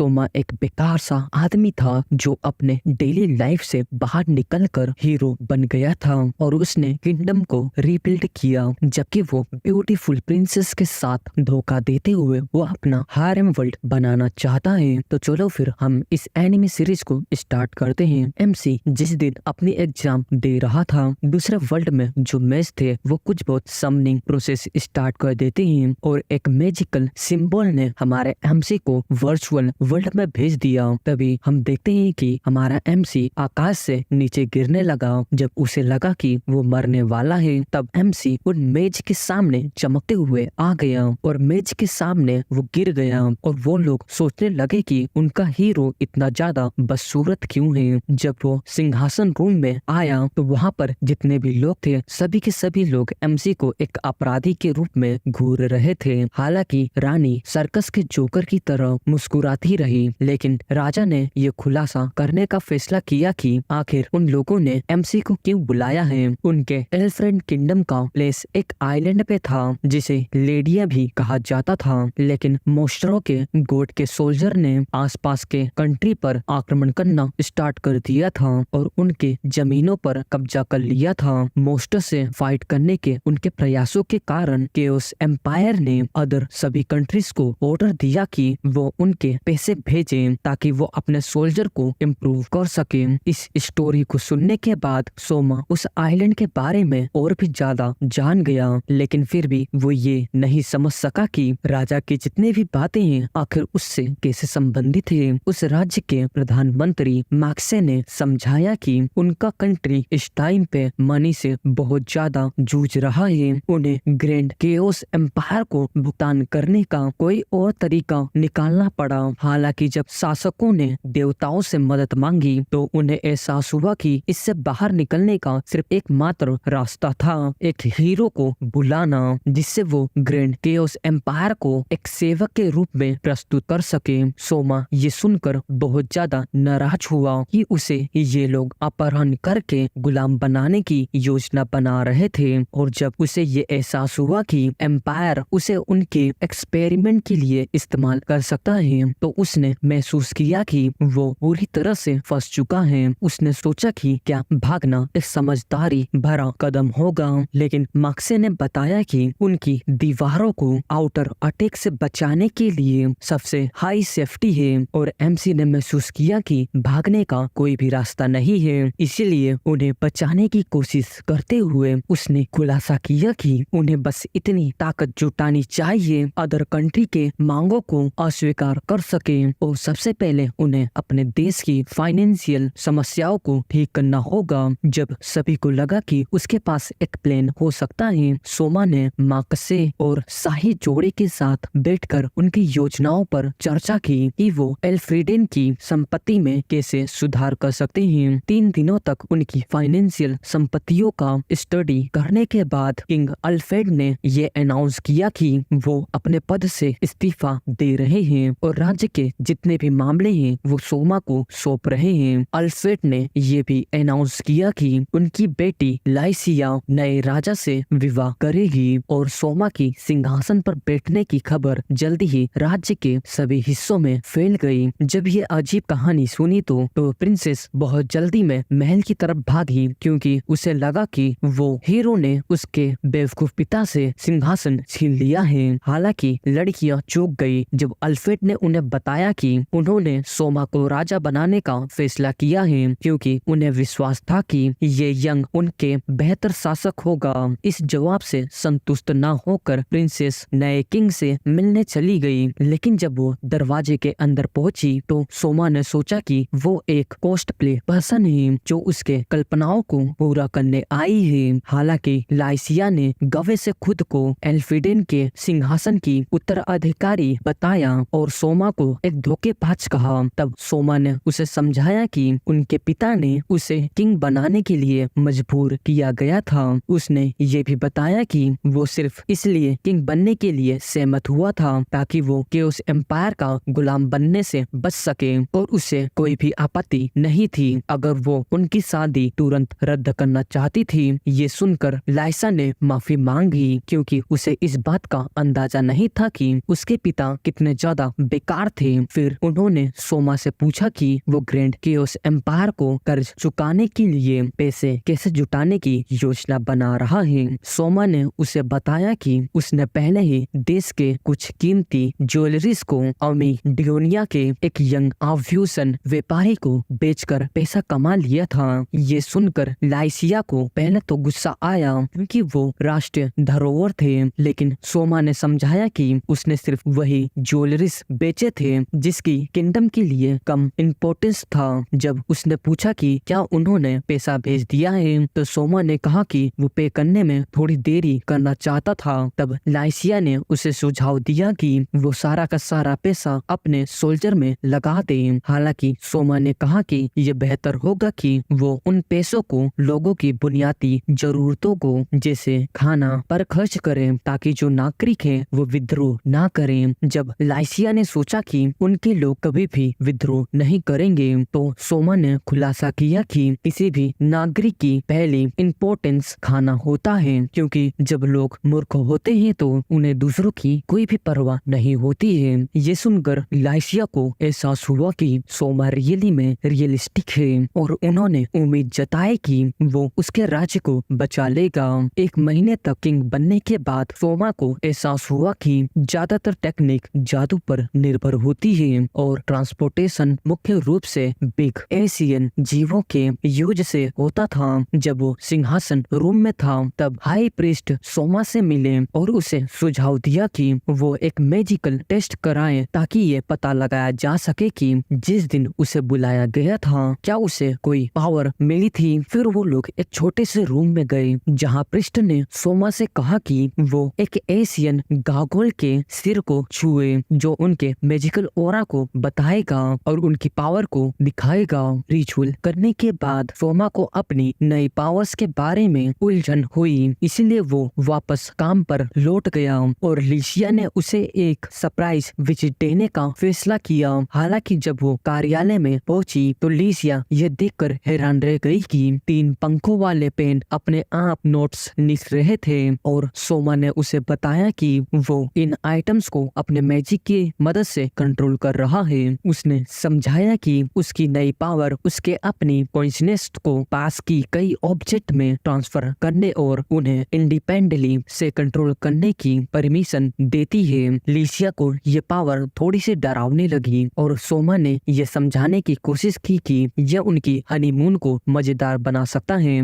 सोमा एक बेकार सा आदमी था जो अपने डेली लाइफ से बाहर निकलकर हीरो बन गया था और उसने किंगडम को रीबिल्ड किया, जबकि वो ब्यूटीफुल प्रिंसेस के साथ धोखा देते हुए वो अपना हारेम वर्ल्ड बनाना चाहता है। तो चलो फिर हम इस एनिमे सीरीज को स्टार्ट करते हैं। एमसी जिस दिन अपनी एग्जाम दे रहा था, दूसरे वर्ल्ड में जो मैच थे वो कुछ बहुत समनिंग प्रोसेस स्टार्ट कर देते हैं और एक मैजिकल सिंबल ने हमारे एमसी को वर्चुअल वर्ल्ड में भेज दिया। तभी हम देखते हैं कि हमारा एमसी आकाश से नीचे गिरने लगा। जब उसे लगा कि वो मरने वाला है, तब एमसी उन मेज के सामने चमकते हुए आ गया और मेज के सामने वो गिर गया और वो लोग सोचने लगे कि उनका हीरो इतना ज्यादा बदसूरत क्यों है। जब वो सिंहासन रूम में आया तो वहाँ पर जितने भी लोग थे सभी के सभी लोग एमसी को एक अपराधी के रूप में घूर रहे थे। हालांकि रानी सर्कस के जोकर की तरह मुस्कुराती रही, लेकिन राजा ने ये खुलासा करने का फैसला किया कि आखिर उन लोगों ने एमसी को क्यों बुलाया है। उनके एल्फ्रेंड किंगडम का प्लेस एक आइलैंड पे था जिसे लेडिया भी कहा जाता था, लेकिन मोस्टरो के गोट के सोल्जर ने आसपास के कंट्री पर आक्रमण करना स्टार्ट कर दिया था और उनके जमीनों पर कब्जा कर लिया था। मोस्टर से फाइट करने के उनके प्रयासों के कारण केओस एम्पायर ने अदर सभी कंट्रीज को ऑर्डर दिया कि वो उनके पैसे भेजें ताकि वो अपने सोल्जर को इम्प्रूव कर सके। इस स्टोरी को सुनने के बाद सोमा उस आइलैंड के बारे में और भी ज्यादा जान गया, लेकिन फिर भी वो ये नहीं समझ सका कि राजा की जितने भी बातें हैं आखिर उससे कैसे संबंधित है। उस राज्य के प्रधानमंत्री मैक्से ने समझाया कि उनका कंट्री इस टाइम पे मनी से बहुत ज्यादा जूझ रहा है। उन्हें ग्रैंड केओस एम्पायर को भुगतान करने का कोई और तरीका निकालना पड़ा। हालांकि जब शासकों ने देवताओं से मदद मांगी तो उन्हें एहसास हुआ कि इससे बाहर निकलने का सिर्फ एकमात्र रास्ता था, एक हीरो को बुलाना जिससे वो ग्रैंड केओस एम्पायर को एक सेवक के रूप में प्रस्तुत कर सके। सोमा ये सुनकर बहुत ज्यादा नाराज हुआ कि उसे ये लोग अपहरण करके गुलाम बनाने की योजना बना रहे थे, और जब उसे ये एहसास हुआ कि एम्पायर उसे उनके एक्सपेरिमेंट के लिए इस्तेमाल कर सकता है तो उसने महसूस किया कि वो पूरी तरह से फंस चुका है। उसने सोचा कि क्या भागना एक समझदारी भरा कदम होगा, लेकिन मैक्से ने बताया कि उनकी दीवारों को आउटर अटैक से बचाने के लिए सबसे हाई सेफ्टी है और एमसी ने महसूस किया कि भागने का कोई भी रास्ता नहीं है, इसीलिए उन्हें बचाने की कोशिश करते हुए उसने खुलासा किया कि उन्हें बस इतनी ताकत जुटानी चाहिए अदर कंट्री के मांगों को अस्वीकार कर सके और सबसे पहले उन्हें अपने देश की फाइनेंशियल समस्याओं को ठीक करना होगा। जब सभी को लगा कि उसके पास एक प्लान हो सकता है, सोमा ने मैक्से और शाही जोड़े के साथ बैठकर उनकी योजनाओं पर चर्चा की कि वो एल्फ्रेडन की संपत्ति में कैसे सुधार कर सकते हैं। 3 दिनों तक उनकी फाइनेंशियल संपत्तियों का स्टडी करने के बाद किंग अल्फ्रेड ने ये अनाउंस किया कि वो अपने पद से इस्तीफा दे रहे हैं और राज्य के जितने भी मामले हैं वो सोमा को सौंप रहे हैं। अल्फ्रेड ने ये भी अनाउंस किया कि उनकी बेटी लाइसिया नए राजा से विवाह करेगी और सोमा की सिंहासन पर बैठने की खबर जल्दी ही राज्य के सभी हिस्सों में फैल गई। जब ये अजीब कहानी सुनी तो प्रिंसेस बहुत जल्दी में महल की तरफ भागी, क्योंकि उसे लगा कि वो हीरो ने उसके बेवकूफ पिता से सिंहासन छीन लिया है। हालांकि लड़कियां चौंक गई जब अल्फ्रेड ने उन्हें बताया कि उन्होंने सोमा को राजा बनाने का फैसला किया है, क्योंकि उन्हें विश्वास था कि ये यंग उनके बेहतर शासक होगा। इस जवाब से संतुष्ट न होकर प्रिंसेस नए किंग से मिलने चली गई, लेकिन जब वो दरवाजे के अंदर पहुंची तो सोमा ने सोचा कि वो एक कॉस्टप्ले पर्सन है जो उसके कल्पनाओं को पूरा करने आई है। हालांकि लाइसिया ने गवे से खुद को एल्फ्रेडन के सिंहासन की उत्तराधिकारी बताया और सोमा को एक धोखेबाज कहा। तब सोमा ने उसे समझाया कि उनके पिता ने उसे किंग बनाने के लिए मजबूर किया गया था। उसने ये भी बताया कि वो सिर्फ इसलिए किंग बनने के लिए सहमत हुआ था ताकि वो केओस एम्पायर का गुलाम बनने से बच सके और उसे कोई भी आपत्ति नहीं थी अगर वो उनकी शादी तुरंत रद्द करना चाहती थी। ये सुनकर लाइसा ने माफी मांगी, क्योंकि उसे इस बात का अंदाजा नहीं था कि उसके पिता कितने ज्यादा बेकार थे। फिर उन्होंने सोमा से पूछा कि वो ग्रैंड केओस एम्पायर को कर्ज चुकाने के लिए पैसे कैसे जुटाने की योजना बना रहा है। सोमा ने उसे बताया कि उसने पहले ही देश के कुछ कीमती ज्वेलरीज को अमी डियोनिया के एक यंग आभूषण व्यापारी को बेचकर पैसा कमा लिया था। ये सुनकर लाइसिया को पहले तो गुस्सा आया क्योंकि वो राष्ट्रीय धरोहर थे, लेकिन सोमा ने समझाया कि उसने सिर्फ वही ज्वेलरीज बेचे थे जिसकी किंगडम के लिए कम इम्पोर्टेंस था। जब उसने पूछा कि क्या उन्होंने पैसा भेज दिया है, तो सोमा ने कहा कि वो पे करने में थोड़ी देरी करना चाहता था। तब लाइसिया ने उसे सुझाव दिया कि वो सारा का सारा पैसा अपने सोल्जर में लगा दे। हालांकि सोमा ने कहा कि ये बेहतर होगा कि वो उन पैसों को लोगों की बुनियादी जरूरतों को जैसे खाना पर खर्च करें ताकि जो नागरिक है वो विद्रोह ना करें। जब लाइसिया ने सोचा कि उनके लोग कभी भी विद्रोह नहीं करेंगे, तो सोमा ने खुलासा किया कि किसी भी नागरिक की पहली इम्पोर्टेंस खाना होता है, क्योंकि जब लोग मूर्ख होते हैं तो उन्हें दूसरों की कोई भी परवाह नहीं होती है। ये सुनकर लाइसिया को एहसास हुआ कि सोमा रियली में रियलिस्टिक है और उन्होंने उम्मीद जताई कि वो उसके राज्य को बचा लेगा। एक महीने तक किंग बनने के बाद सोमा को एहसास हुआ कि ज्यादातर टेक्निक जादू पर निर्भर होती है और ट्रांसपोर्टेशन मुख्य रूप से बिग एशियन जीवों के यूज से होता था। जब वो सिंहासन रूम में था तब हाई प्रीस्ट सोमा से मिले और उसे सुझाव दिया कि वो एक मैजिकल टेस्ट कराए ताकि ये पता लगाया जा सके कि जिस दिन उसे बुलाया गया था क्या उसे कोई पावर मिली थी। फिर वो लोग एक छोटे से रूम में गए जहाँ प्रीस्ट ने सोमा से कहा कि वो एक एशियन गागोल के सिर को छुए जो उनके मैजिकल ओरा को बताएगा और उनकी पावर को दिखाएगा। रिचुअल करने के बाद सोमा को अपनी नई पावर्स के बारे में उलझन हुई, इसलिए वो वापस काम पर लौट गया और लिसिया ने उसे एक सरप्राइज विजिट देने का फैसला किया। हालांकि जब वो कार्यालय में पहुंची तो लिसिया ये देखकर हैरान रह गई कि 3 पंखों वाले पेन अपने आप नोट्स लिख रहे थे और सोमा ने उसे बताया कि वो इन आइटम्स को अपने मैजिक की मदद से कंट्रोल कर रहा है। उसने समझाया कि उसकी नई पावर उसके अपनी कॉन्शियसनेस को पास की कई ऑब्जेक्ट में ट्रांसफर करने और उन्हें इंडिपेंडेंटली से कंट्रोल करने की परमिशन देती है। लिसिया को ये पावर थोड़ी सी डरावनी लगी और सोमा ने ये समझाने की कोशिश की कि यह उनकी हनीमून को मजेदार बना सकता है।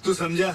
तू समझा?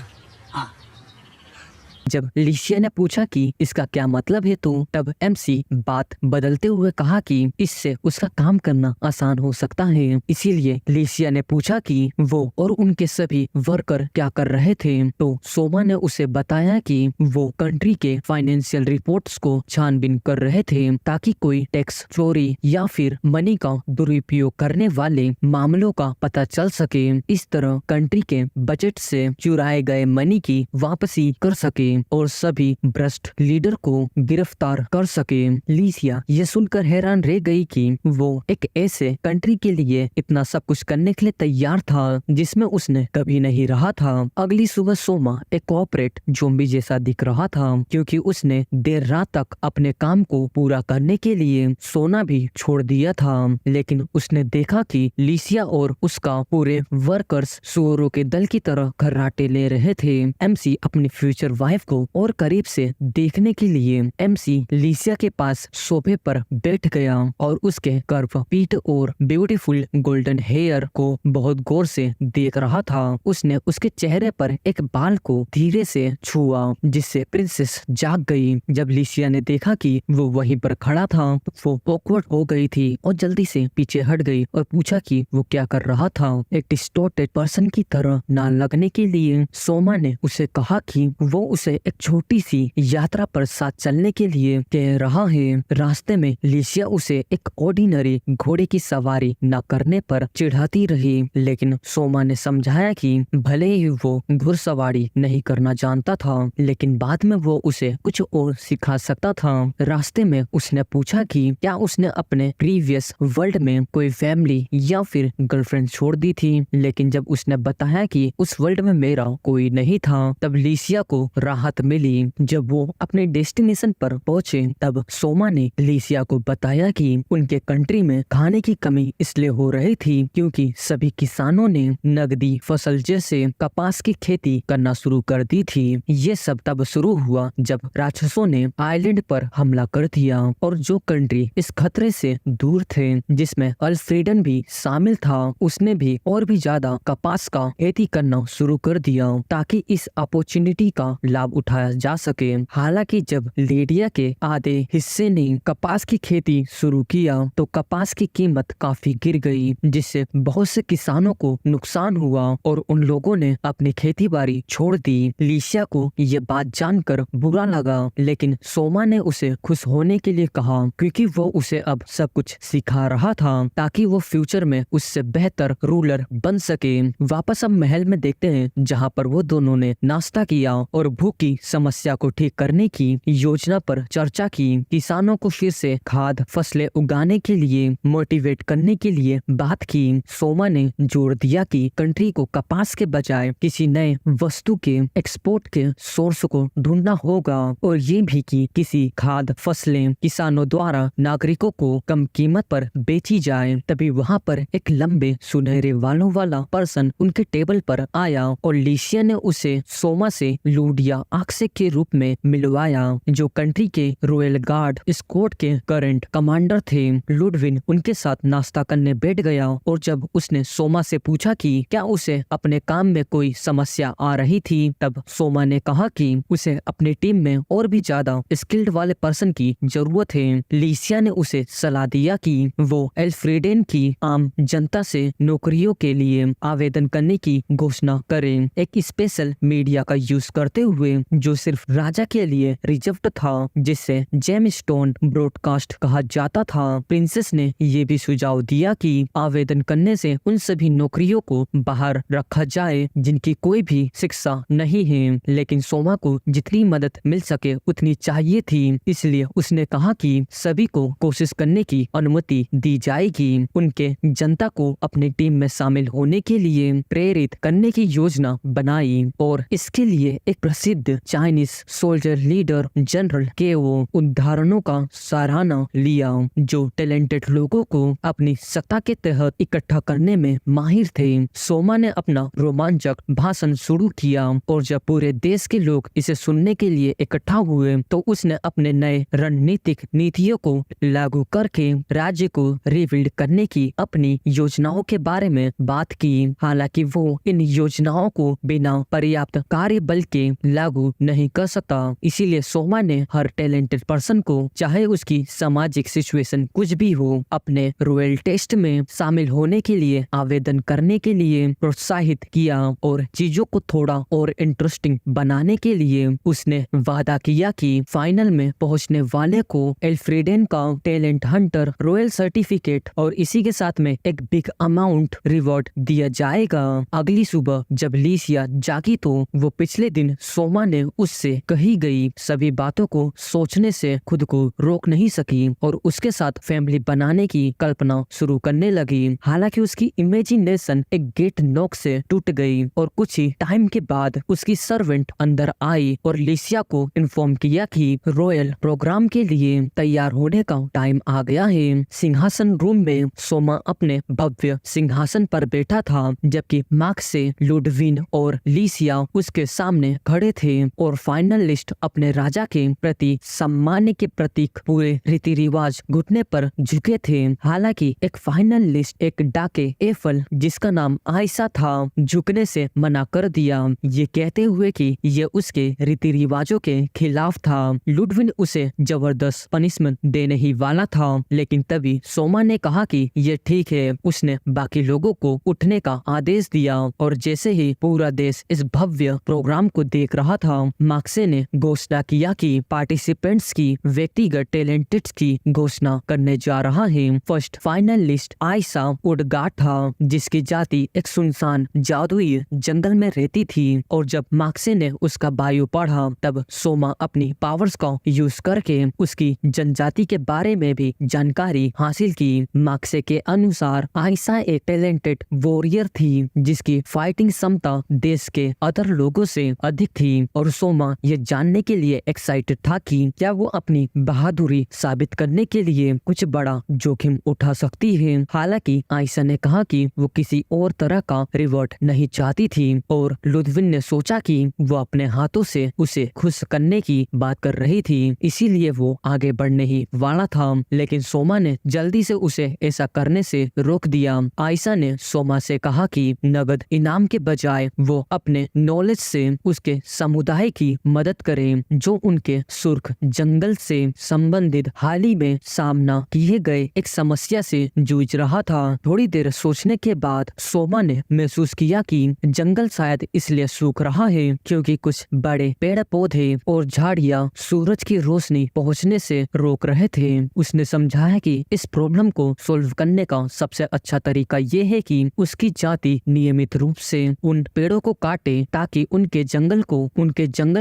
जब लिसिया ने पूछा कि इसका क्या मतलब है, तो तब एमसी बात बदलते हुए कहा कि इससे उसका काम करना आसान हो सकता है। इसीलिए लिसिया ने पूछा कि वो और उनके सभी वर्कर क्या कर रहे थे, तो सोमा ने उसे बताया कि वो कंट्री के फाइनेंशियल रिपोर्ट्स को छानबीन कर रहे थे ताकि कोई टैक्स चोरी या फिर मनी का दुरुपयोग करने वाले मामलों का पता चल सके। इस तरह कंट्री के बजट से चुराए गए मनी की वापसी कर सके और सभी भ्रष्ट लीडर को गिरफ्तार कर सके। लिसिया ये सुनकर हैरान रह गई कि वो एक ऐसे कंट्री के लिए इतना सब कुछ करने के लिए तैयार था जिसमें उसने कभी नहीं रहा था। अगली सुबह सोमा एक कॉर्पोरेट ज़ॉम्बी जैसा दिख रहा था क्योंकि उसने देर रात तक अपने काम को पूरा करने के लिए सोना भी छोड़ दिया था। लेकिन उसने देखा कि लिसिया और उसका पूरे वर्कर्स सुअरों के दल की तरह खर्राटे ले रहे थे। एमसी अपनी फ्यूचर वाइफ को और करीब से देखने के लिए एमसी लिसिया के पास सोफे पर बैठ गया और उसके कर्व पीठ और ब्यूटीफुल गोल्डन हेयर को बहुत गौर से देख रहा था। उसने उसके चेहरे पर एक बाल को धीरे से छुआ जिससे प्रिंसेस जाग गई। जब लिसिया ने देखा कि वो वहीं पर खड़ा था तो वो ऑकवर्ड हो गई थी और जल्दी से पीछे हट गई और पूछा कि वो क्या कर रहा था। एक डिस्टॉर्टेड पर्सन की तरह ना लगने के लिए सोमा ने उसे कहा कि वो उसे एक छोटी सी यात्रा पर साथ चलने के लिए कह रहा है। रास्ते में लिसिया उसे एक ऑर्डिनरी घोड़े की सवारी न करने पर चिढ़ाती रही, लेकिन सोमा ने समझाया कि भले ही वो घुड़सवारी नहीं करना जानता था लेकिन बाद में वो उसे कुछ और सिखा सकता था। रास्ते में उसने पूछा कि क्या उसने अपने प्रीवियस वर्ल्ड में कोई फैमिली या फिर गर्लफ्रेंड छोड़ दी थी, लेकिन जब उसने बताया कि उस वर्ल्ड में मेरा कोई नहीं था तब लिसिया को राहत राहत मिली। जब वो अपने डेस्टिनेशन पर पहुंचे तब सोमा ने लिसिया को बताया कि उनके कंट्री में खाने की कमी इसलिए हो रही थी क्योंकि सभी किसानों ने नकदी फसल जैसे कपास की खेती करना शुरू कर दी थी। ये सब तब शुरू हुआ जब राक्षसों ने आइलैंड पर हमला कर दिया और जो कंट्री इस खतरे से दूर थे जिसमें अल्फ्रेडन भी शामिल था उसने भी और भी ज्यादा कपास का खेती करना शुरू कर दिया ताकि इस अपॉर्चुनिटी का लाभ उठाया जा सके। हालांकि जब लेडिया के आधे हिस्से ने कपास की खेती शुरू किया तो कपास की कीमत काफी गिर गई जिससे बहुत से किसानों को नुकसान हुआ और उन लोगों ने अपनी खेती बाड़ी छोड़ दी। लिसिया को ये बात जानकर बुरा लगा लेकिन सोमा ने उसे खुश होने के लिए कहा क्योंकि वो उसे अब सब कुछ सिखा रहा था ताकि वो फ्यूचर में उससे बेहतर रूलर बन सके। वापस अब महल में देखते हैं जहाँ पर वो दोनों ने नाश्ता किया और भूख की समस्या को ठीक करने की योजना पर चर्चा की। किसानों को फिर से खाद फसलें उगाने के लिए मोटिवेट करने के लिए बात की। सोमा ने जोर दिया कि कंट्री को कपास के बजाय किसी नए वस्तु के एक्सपोर्ट के सोर्स को ढूंढना होगा और ये भी कि किसी खाद फसलें किसानों द्वारा नागरिकों को कम कीमत पर बेची जाए। तभी वहाँ पर एक लंबे सुनहरे बालों वाला पर्सन उनके टेबल पर आया और लिसिया ने उसे सोमा से लूडिया आक्से के रूप में मिलवाया जो कंट्री के रॉयल गार्ड स्क्वाड के करंट कमांडर थे। लुडविन उनके साथ नाश्ता करने बैठ गया और जब उसने सोमा से पूछा कि क्या उसे अपने काम में कोई समस्या आ रही थी तब सोमा ने कहा कि उसे अपनी टीम में और भी ज्यादा स्किल्ड वाले पर्सन की जरूरत है। लिसिया ने उसे सलाह दिया कि वो एल्फ्रेडेन की आम जनता से नौकरियों के लिए आवेदन करने की घोषणा करे एक स्पेशल मीडिया का यूज करते हुए जो सिर्फ राजा के लिए रिजर्व्ड था जिसे जेमस्टोन ब्रॉडकास्ट कहा जाता था। प्रिंसेस ने ये भी सुझाव दिया कि आवेदन करने से उन सभी नौकरियों को बाहर रखा जाए जिनकी कोई भी शिक्षा नहीं है लेकिन सोमा को जितनी मदद मिल सके उतनी चाहिए थी इसलिए उसने कहा कि सभी को कोशिश करने की अनुमति दी जाएगी। उनके जनता को अपनी टीम में शामिल होने के लिए प्रेरित करने की योजना बनाई और इसके लिए एक प्रसिद्ध चाइनीज सोल्जर लीडर जनरल के वो उदाहरणों का सराहना लिया जो टैलेंटेड लोगों को अपनी सत्ता के तहत इकट्ठा करने में माहिर थे। सोमा ने अपना रोमांचक भाषण शुरू किया और जब पूरे देश के लोग इसे सुनने के लिए इकट्ठा हुए तो उसने अपने नए रणनीतिक नीतियों को लागू करके राज्य को रिबिल्ड करने की अपनी योजनाओं के बारे में बात की। हालांकि वो इन योजनाओं को बिना पर्याप्त कार्य बल के लागू नहीं कर सकता इसीलिए सोमा ने हर टैलेंटेड पर्सन को चाहे उसकी सामाजिक सिचुएशन कुछ भी हो अपने रॉयल टेस्ट में शामिल होने के लिए आवेदन करने के लिए प्रोत्साहित किया और चीजों को थोड़ा और इंटरेस्टिंग बनाने के लिए उसने वादा किया कि फाइनल में पहुंचने वाले को एल्फ्रेडेन का टैलेंट हंटर रॉयल सर्टिफिकेट और इसी के साथ में एक बिग अमाउंट रिवॉर्ड दिया जाएगा। अगली सुबह जब लिसिया जागी तो वो पिछले दिन सोमा ने उससे कही गई सभी बातों को सोचने से खुद को रोक नहीं सकी और उसके साथ फैमिली बनाने की कल्पना शुरू करने लगी। हालांकि उसकी इमेजिनेशन एक गेट नॉक से टूट गई और कुछ ही टाइम के बाद उसकी सर्वेंट अंदर आई और लिसिया को इन्फॉर्म किया कि रॉयल प्रोग्राम के लिए तैयार होने का टाइम आ गया है। सिंहासन रूम में सोमा अपने भव्य सिंहासन पर बैठा था जबकि मार्क से लुडविन और लिसिया उसके सामने खड़े थे और फाइनल लिस्ट अपने राजा के प्रति सम्मान के प्रतीक पूरे रीति रिवाज घुटने पर झुके थे। हालांकि एक फाइनल लिस्ट एक डाके एफल जिसका नाम आयशा था झुकने से मना कर दिया ये कहते हुए कि ये उसके रीति रिवाजों के खिलाफ था। लुडविन उसे जबरदस्त पनिशमेंट देने ही वाला था लेकिन तभी सोमा ने कहा कि ये ठीक है। उसने बाकी लोगों को उठने का आदेश दिया और जैसे ही पूरा देश इस भव्य प्रोग्राम को देख रहा था मार्क्से ने घोषणा किया कि पार्टिसिपेंट्स की व्यक्तिगत टैलेंटेड की घोषणा करने जा रहा है। फर्स्ट फाइनल लिस्ट आयशा उडगाट था जिसकी जाति एक सुनसान जादुई जंगल में रहती थी और जब मार्क्से ने उसका बायो पढ़ा तब सोमा अपनी पावर्स का यूज करके उसकी जनजाति के बारे में भी जानकारी हासिल की। मार्क्से के अनुसार आयशा एक टैलेंटेड वॉरियर थी जिसकी फाइटिंग क्षमता देश के अदर लोगों से अधिक थी और सोमा ये जानने के लिए एक्साइटेड था कि क्या वो अपनी बहादुरी साबित करने के लिए कुछ बड़ा जोखिम उठा सकती है। हालांकि आयशा ने कहा कि वो किसी और तरह का रिवॉर्ड नहीं चाहती थी और लुडविन ने सोचा कि वो अपने हाथों से उसे खुश करने की बात कर रही थी, इसीलिए वो आगे बढ़ने ही वाला था। लेकिन सोमा ने जल्दी से उसे ऐसा करने से रोक दिया। आयशा ने सोमा से कहा कि नगद इनाम के बजाय वो अपने नॉलेज से उसके समुदाय की मदद करे जो उनके सुर्ख जंगल से संबंधित हाल ही में सामना किए गए एक समस्या से जूझ रहा था। थोड़ी देर सोचने के बाद सोमा ने महसूस किया कि जंगल शायद इसलिए सूख रहा है क्योंकि कुछ बड़े पेड़ पौधे और झाड़ियां सूरज की रोशनी पहुंचने से रोक रहे थे। उसने समझा कि इस प्रॉब्लम को सॉल्व करने का सबसे अच्छा तरीका ये है कि उसकी जाति नियमित रूप से उन पेड़ों को काटे ताकि उनके जंगल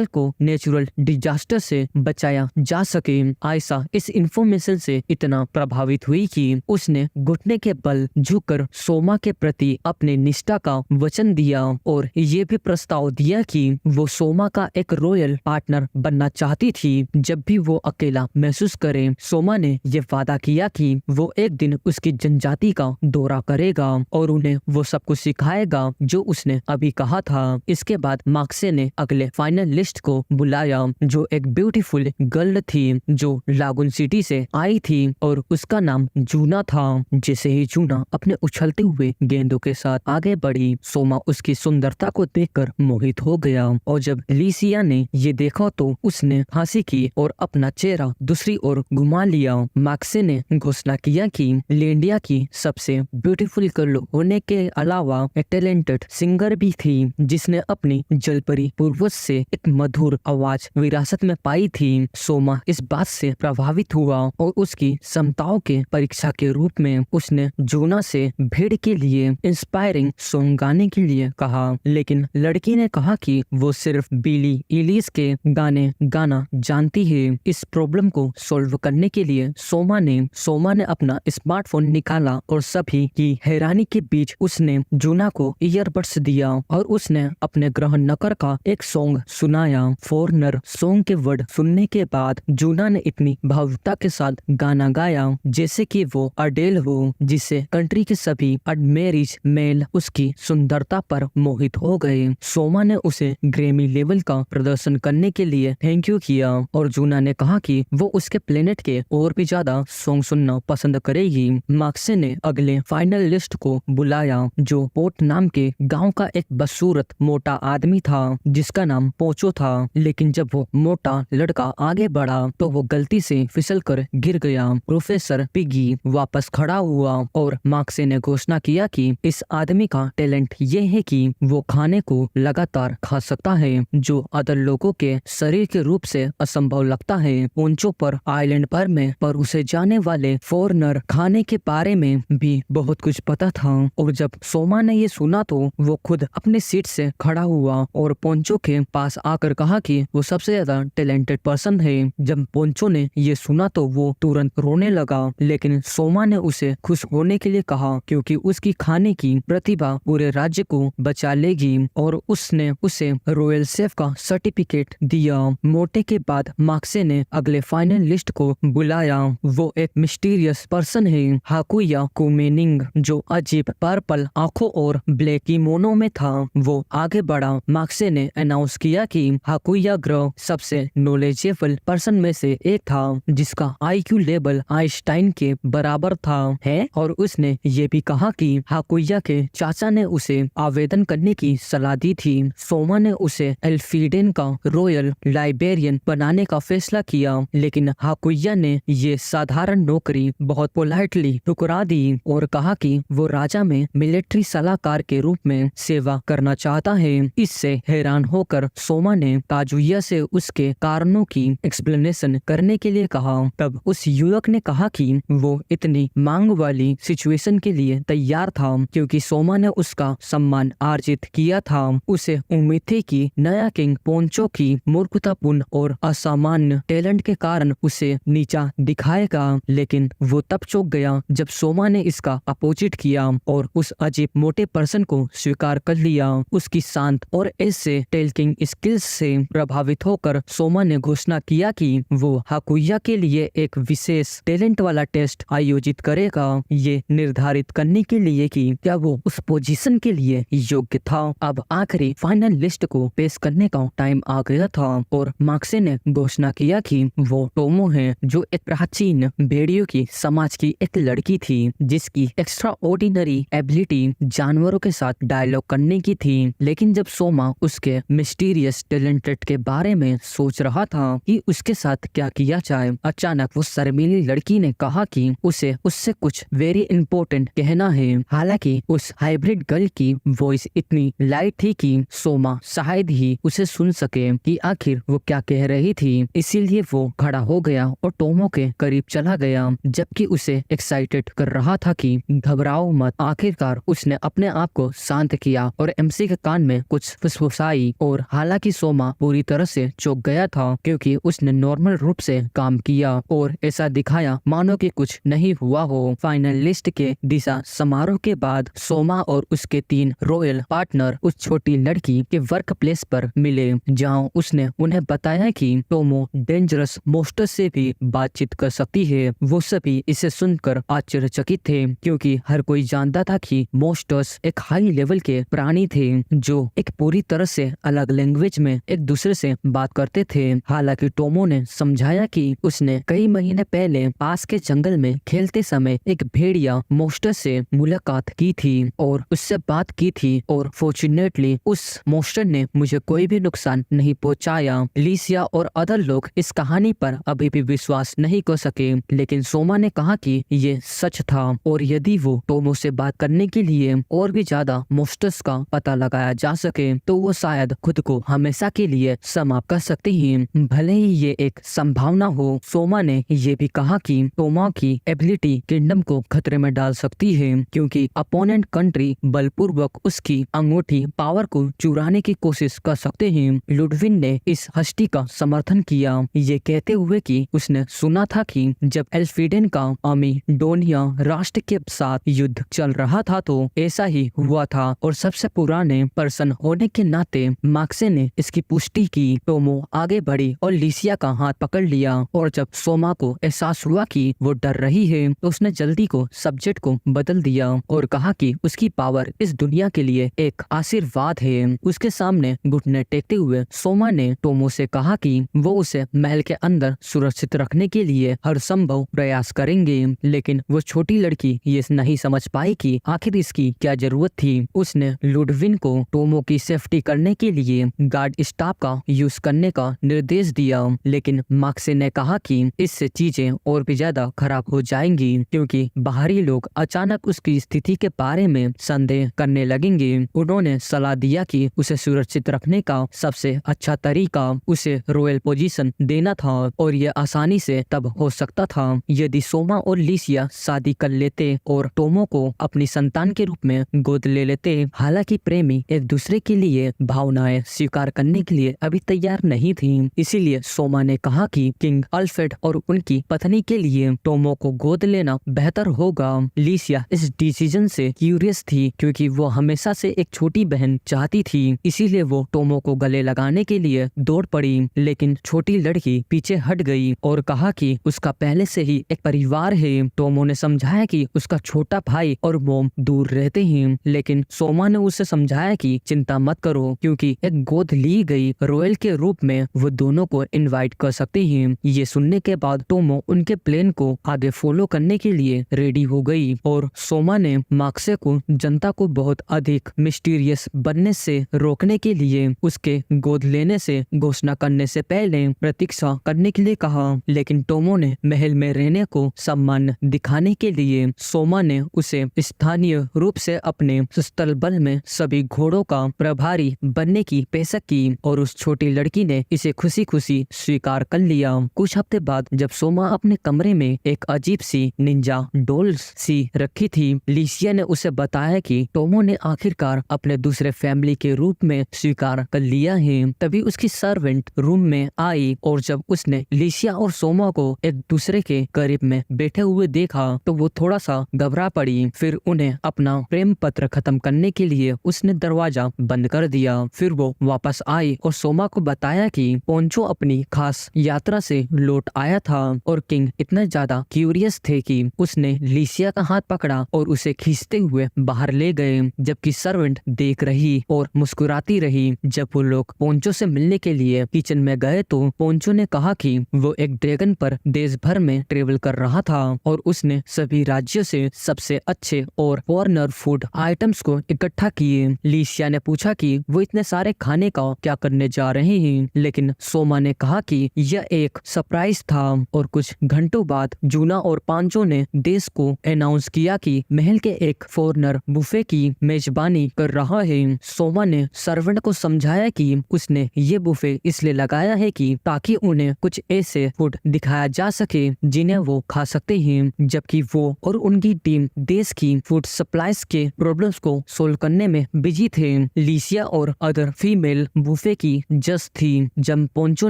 को नेचुरल डिजास्टर से बचाया जा सके। आयशा इस इंफॉर्मेशन से इतना प्रभावित हुई कि उसने घुटने के बल झुककर सोमा के प्रति अपने निष्ठा का वचन दिया और ये भी प्रस्ताव दिया कि वो सोमा का एक रॉयल पार्टनर बनना चाहती थी जब भी वो अकेला महसूस करे। सोमा ने ये वादा किया कि वो एक दिन उसकी जनजाति का दौरा करेगा और उन्हें वो सब कुछ सिखाएगा जो उसने अभी कहा था। इसके बाद मार्क्से ने अगले फाइनल लिस्ट को बुलाया जो एक ब्यूटीफुल गर्ल थी जो लागून सिटी से आई थी और उसका नाम जूना था। जैसे ही जूना अपने उछलते हुए गेंदों के साथ आगे बढ़ी, सोमा उसकी सुंदरता को देखकर मोहित हो गया और जब लिसिया ने ये देखा तो उसने हंसी की और अपना चेहरा दूसरी ओर घुमा लिया। मार्क्से ने घोषणा किया कि लेंडिया की सबसे ब्यूटीफुल गर्ल होने के अलावा एक टैलेंटेड सिंगर भी थी जिसने अपनी जलपरी पूर्वज से एक मधुर आवाज विरासत में पाई थी। सोमा इस बात से प्रभावित हुआ और उसकी क्षमताओं के परीक्षा के रूप में उसने जूना से भीड़ के लिए इंस्पायरिंग सॉन्ग गाने के लिए कहा, लेकिन लड़की ने कहा कि वो सिर्फ बिली इलियस के गाने गाना जानती है। इस प्रॉब्लम को सॉल्व करने के लिए सोमा ने अपना स्मार्टफोन निकाला और सभी की हैरानी के बीच उसने जूना को ईयरबड्स दिया और उसने अपने ग्रह नकर का एक सॉन्ग सुनाया। फॉरनर सॉन्ग के वर्ड सुनने के बाद जूना ने इतनी भावुकता के साथ गाना गाया जैसे कि वो अडेल हो, जिसे कंट्री के सभी अडमेरिज मेल उसकी सुंदरता पर मोहित हो गए। सोमा ने उसे ग्रैमी लेवल का प्रदर्शन करने के लिए थैंक यू किया और जूना ने कहा कि वो उसके प्लेनेट के और भी ज्यादा सॉन्ग सुनना पसंद करेगी। मार्क्से ने अगले फाइनल लिस्ट को बुलाया जो पोर्ट नाम के गांव का एक बदसूरत मोटा आदमी था जिसका नाम पोचो था। लेकिन जब वो मोटा लड़का आगे बढ़ा तो वो गलती से फिसल कर गिर गया। प्रोफेसर पिगी वापस खड़ा हुआ और मार्क्से ने घोषणा किया कि इस आदमी का टैलेंट ये है कि वो खाने को लगातार खा सकता है जो अदर लोगों के शरीर के रूप से असंभव लगता है। पोंचो पर आइलैंड पर में पर उसे जाने वाले फॉरनर खाने के बारे में भी बहुत कुछ पता था और जब सोमा ने ये सुना तो वो खुद अपने सीट से खड़ा हुआ और पोंचो के पास आकर कहा कि वो सबसे ज्यादा टैलेंटेड पर्सन है। जब पोंचो ने ये सुना तो वो तुरंत रोने लगा, लेकिन सोमा ने उसे खुश होने के लिए कहा क्योंकि उसकी खाने की प्रतिभा पूरे राज्य को बचा लेगी और उसने उसे रॉयल शेफ का सर्टिफिकेट दिया। मोटे के बाद मार्क्से ने अगले फाइनल लिस्ट को बुलाया। वो एक मिस्टीरियस पर्सन है, हाकुया कुमेनिंग, जो अजीब पर्पल आंखों और ब्लैक किमोनो में था। वो आगे बढ़ा। मार्क्से ने अनाउंस किया कि हाकुया ग्रह सबसे नॉलेजेबल पर्सन में से एक था जिसका आईक्यू लेवल आइंस्टाइन के बराबर था है और उसने ये भी कहा कि हाकुया के चाचा ने उसे आवेदन करने की सलाह दी थी। सोमा ने उसे एल्फीडेन का रॉयल लाइब्रेरियन बनाने का फैसला किया, लेकिन हाकुया ने ये साधारण नौकरी बहुत पोलाइटली ठुकरा दी और कहा कि वो राजा में मिलिट्री सलाहकार के रूप में सेवा करना चाहता है। इससे हैरान होकर सोमा ने काजुया से उसके कारणों की एक्सप्लेनेशन करने के लिए कहा। तब उस युवक ने कहा कि वो इतनी मांग वाली सिचुएशन के लिए तैयार था क्योंकि सोमा ने उसका सम्मान अर्जित किया था। उसे उम्मीद थी कि नया किंग पोंचो की मूर्खतापूर्ण और असामान्य टैलेंट के कारण उसे नीचा दिखाएगा, लेकिन वो तब चौंक गया जब सोमा ने इसका अपोजिट किया और उस अजीब मोटे पर्सन को स्वीकार कर लिया। उसकी शांत और ऐसे टेल किंग स्किल्स से प्रभावित होकर सोमा ने घोषणा किया कि वो हाकुया के लिए एक विशेष टैलेंट वाला टेस्ट आयोजित करेगा, ये निर्धारित करने के लिए कि क्या वो उस पोजीशन के लिए योग्य था। अब आखिरी फाइनल लिस्ट को पेश करने का टाइम आ गया था और मार्क्से ने घोषणा किया कि वो टोमो है, जो एक प्राचीन भेड़ियों की समाज की एक लड़की थी जिसकी एक्स्ट्रा ऑर्डिनरी एबिलिटी जानवरों के साथ डायलॉग करने की थी। लेकिन जब सोमा उसके मिस्टीरियस टैलेंटेड के बारे में सोच रहा था कि उसके साथ क्या किया जाए, अचानक वो शर्मीली लड़की ने कहा कि उसे उससे कुछ वेरी इंपॉर्टेंट कहना है। हालांकि उस हाइब्रिड गर्ल की वॉइस इतनी लाइट थी कि सोमा शायद ही उसे सुन सके कि आखिर वो क्या कह रही थी। इसीलिए वो खड़ा हो गया और टोमो के करीब चला गया, जबकि उसे एक्साइटेड कर रहा था कि घबराओ मत। आखिरकार उसने अपने आप को शांत किया और एमसी के कान में कुछ फुसफुसाई और हालांकि सोमा पूरी तरह से चौंक गया था क्योंकि उसने नॉर्मल रूप से काम किया और ऐसा दिखाया मानो कि कुछ नहीं हुआ हो। फाइनल लिस्ट के दिशा समारोह के बाद सोमा और उसके 3 रॉयल पार्टनर उस छोटी लड़की के वर्क प्लेस पर मिले, जहां उसने उन्हें बताया कि टोमो डेंजरस मोस्टर से भी बातचीत कर सकती है। वो सभी इसे सुनकर आश्चर्यचकित थे क्योंकि हर कोई जानता था कि मोस्टर्स एक हाई लेवल के प्राणी थे जो एक पूरी तरह से अलग लैंग्वेज में एक दूसरे से बात करते थे। हालांकि टोमो ने समझाया कि उसने कई महीने पहले पास के जंगल में खेलते समय एक भेड़िया मोस्टर से मुलाकात की थी और उससे बात की थी और फॉर्चुनेटली उस मोस्टर ने मुझे कोई भी नुकसान नहीं पहुंचाया। लिसिया और अदर लोग इस कहानी पर अभी भी विश्वास नहीं कर सके, लेकिन सोमा ने कहा कि ये सच था और यदि वो टोमो से बात करने के लिए और भी ज्यादा मोस्टर्स का पता लगाया जा सके तो वो शायद खुद को हमेशा के लिए समाप्त कर सकते हैं, भले ही ये एक संभावना हो। सोमा ने ये भी कहा कि टोमा की एबिलिटी किंगडम को खतरे में डाल सकती है क्योंकि अपोनेंट कंट्री बलपूर्वक उसकी अंगूठी पावर को चुराने की कोशिश कर सकते हैं। लुडविन ने इस हस्ती का समर्थन किया, ये कहते हुए कि उसने सुना था कि जब एल्फिडेन का अमीडोनिया राष्ट्र के साथ युद्ध चल रहा था तो ऐसा ही हुआ था और सबसे पुराने पर्सन होने के नाते मार्क्से ने इसकी पुष्टि की। टोमो आगे बढ़ी और लिसिया का हाथ पकड़ लिया और जब सोमा को एहसास हुआ कि वो डर रही है तो उसने जल्दी को सब्जेक्ट को बदल दिया और कहा कि उसकी पावर इस दुनिया के लिए एक आशीर्वाद है। उसके सामने घुटने टेकते हुए सोमा ने टोमो से कहा कि वो उसे महल के अंदर सुरक्षित रखने के लिए हर संभव प्रयास करेंगे, लेकिन वो छोटी लड़की ये नहीं समझ पाई कि आखिर इसकी क्या जरूरत थी। उसने लुडविन को टोमो की सेफ्टी करने के लिए गार्ड स्टाफ का यूज करने का निर्देश दिया, लेकिन मार्क्से ने कहा कि इससे चीजें और भी ज्यादा खराब हो जाएंगी क्योंकि बाहरी लोग अचानक उसकी स्थिति के बारे में संदेह करने लगेंगे। उन्होंने सलाह दिया कि उसे सुरक्षित रखने का सबसे अच्छा तरीका उसे रॉयल पोजीशन देना था और यह आसानी से तब हो सकता था यदि सोमा और लिसिया शादी कर लेते और टोमो को अपनी संतान के रूप में गोद ले लेते। हालांकि प्रेमी एक दूसरे के लिए भावनाएं स्वीकार करने के लिए अभी तैयार नहीं थी, इसीलिए सोमा ने कहा कि किंग अल्फ्रेड और उनकी पत्नी के लिए टोमो को गोद लेना बेहतर होगा। लिसिया इस डिसीजन से क्यूरियस थी क्योंकि वो हमेशा से एक छोटी बहन चाहती थी, इसीलिए वो टोमो को गले लगाने के लिए दौड़ पड़ी, लेकिन छोटी लड़की पीछे हट गई और कहा कि उसका पहले से ही एक परिवार है। टोमो ने समझाया कि उसका छोटा भाई और मोम दूर रहते हैं, लेकिन सोमा ने उसे समझाया कि चिंता मत करो क्योंकि एक गोद ली गई रॉयल के रूप में वो दोनों को इनवाइट कर सकते हैं। ये सुनने के बाद टोमो उनके प्लान को आगे फॉलो करने के लिए रेडी हो गई और सोमा ने मार्क्से को जनता को बहुत अधिक मिस्टीरियस बनने से रोकने के लिए उसके गोद लेने से घोषणा करने से पहले प्रतीक्षा करने के लिए कहा, लेकिन टोमो ने महल में रहने को सम्मान दिखाने के लिए सोमा ने उसे स्थानीय रूप से अपने स्थल बल में सभी घोड़ों का प्रभारी बनने की पेशकश की और उस छोटी लड़की ने इसे खुशी खुशी स्वीकार कर लिया। कुछ हफ्ते बाद जब सोमा अपने कमरे में एक अजीब सी निंजा डोल सी रखी थी, लिसिया ने उसे बताया कि टोमो ने आखिरकार अपने दूसरे फैमिली के रूप में स्वीकार कर लिया है। तभी उसकी सर्वेंट रूम में आई और जब उसने लिसिया और सोमा को एक दूसरे के करीब में बैठे हुए देखा तो वो थोड़ा सा घबरा पड़ी। फिर उन्हें अपना प्रेम पत्र खत्म करने के लिए उसने दरवाजा बंद कर दिया। फिर वो वापस आई और सोमा को बताया कि पोंचो अपनी खास यात्रा से लौट आया था और किंग इतना ज्यादा क्यूरियस थे कि उसने लिसिया का हाथ पकड़ा और उसे खींचते हुए बाहर ले गए, जबकि सर्वेंट देख रही और मुस्कुराती रही। जब वो लोग पोंचो से मिलने के लिए किचन में गए तो पोंचो ने कहा कि वो एक ड्रैगन पर देश भर में ट्रेवल कर रहा था और उसने सभी राज्यों से सबसे अच्छे और फॉरेनर फूड आइटम्स को इकट्ठा किए। लिसिया ने पूछा कि वो इतने सारे खाने का क्या करने जा रहे हैं, लेकिन सोमा ने कहा कि यह एक सरप्राइज था। और कुछ घंटों बाद जूना और पांचो ने देश को अनाउंस किया कि महल के एक फॉरेनर बुफे की मेजबानी कर रहा है। सोमा ने सर्वेंट को समझाया कि उसने ये बुफे इसलिए लगाया है कि ताकि उन्हें कुछ ऐसे फूड दिखाया जा सके जिन्हें वो खा सकते हैं, जबकि वो और उनकी टीम देश की फूड सप्लाईज के प्रॉब्लम्स को सोल्व करने में बिजी थे। लिसिया और अदर फीमेल बुफे की जस्ट थी। जब पोंचो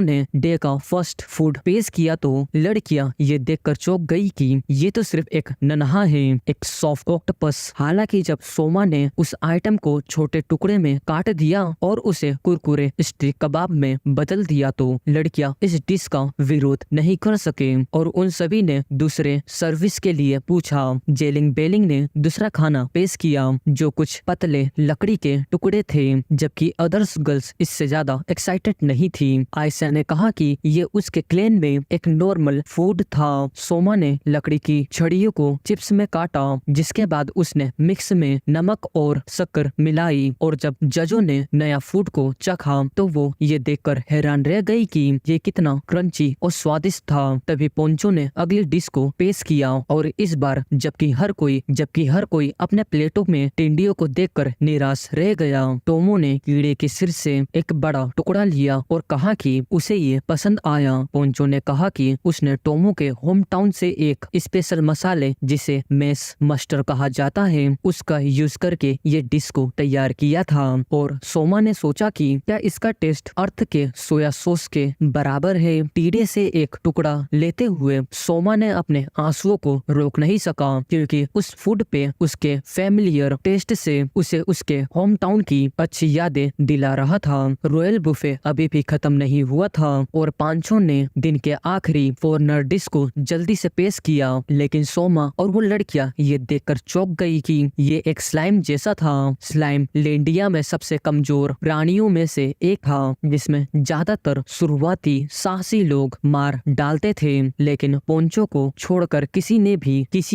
ने डे का फर्स्ट फूड पेश किया तो लड़कियां ये देखकर चौंक गई कि ये तो सिर्फ एक नन्हा है, एक सॉफ्ट ऑक्टोपस। हालांकि जब सोमा ने उस आइटम को छोटे टुकड़े में काट दिया और उसे कुरकुरे स्टीक कबाब में बदल दिया तो लड़कियां इस डिश का विरोध नहीं कर सके और उन सभी ने दूसरे सर्विस के लिए पूछा। जेलिंग बेलिंग ने दूसरा खाना पेश किया जो कुछ पतले लकड़ी के टुकड़े थे, जबकि अदर्स गर्ल्स इससे ज्यादा एक्साइटेड नहीं थी। आयशा ने कहा कि ये उसके क्लेन में एक नॉर्मल फूड था। सोमा ने लकड़ी की छड़ियों को चिप्स में काटा, जिसके बाद उसने मिक्स में नमक और शक्कर मिलाई और जब जजों ने नया फूड को चखा तो वो ये देखकर हैरान रह गई कि ये कितना क्रंची और स्वादिष्ट था। तभी पोंचो ने अगली डिश को पेश किया और इस बार जबकि हर कोई अपने प्लेटों में टिंडियों को देखकर निराश रह गया, टोमो ने कीड़े के सिर से एक बड़ा टुकड़ा लिया और कहा कि उसे ये पसंद आया। पोंचो ने कहा कि उसने टोमो के होम टाउन से एक स्पेशल मसाले जिसे मेस मस्टर्ड कहा जाता है उसका यूज करके ये डिश को तैयार किया था। और सोमा ने सोचा कि क्या इसका टेस्ट अर्थ के सोया सॉस के बराबर है। टीडे से एक टुकड़ा लेते हुए सोमा ने अपने आंसुओं को रोक नहीं सका, क्योंकि उस फूड पे उसके फैमिलियर टेस्ट से उसे उसके होम टाउन की अच्छी यादें दिला रहा था। रॉयल बुफे अभी भी खत्म नहीं हुआ था और पांचों ने दिन के आखिरी फॉरेनर डिश को जल्दी से पेश किया, लेकिन सोमा और वो लड़कियां ये देखकर चौंक गई कि ये एक स्लाइम जैसा था। स्लाइम लेंडिया में सबसे कमजोर प्राणियों में से एक था, जिसमें ज्यादातर शुरुआती साहसी लोग मार डालते थे, लेकिन पोंचो को छोड़कर किसी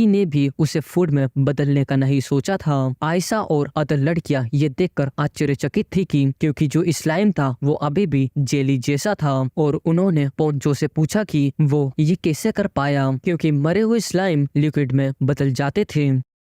ने भी उसे फूड में बदलने का नहीं सोचा था। आयशा और अदर लड़कियां ये देखकर आश्चर्यचकित थी कि क्योंकि जो स्लाइम था वो अभी भी जेली जैसा था और उन्होंने पोंचो से पूछा कि वो ये कैसे कर पाया, क्योंकि मरे हुए स्लाइम लिक्विड में बदल जाते थे।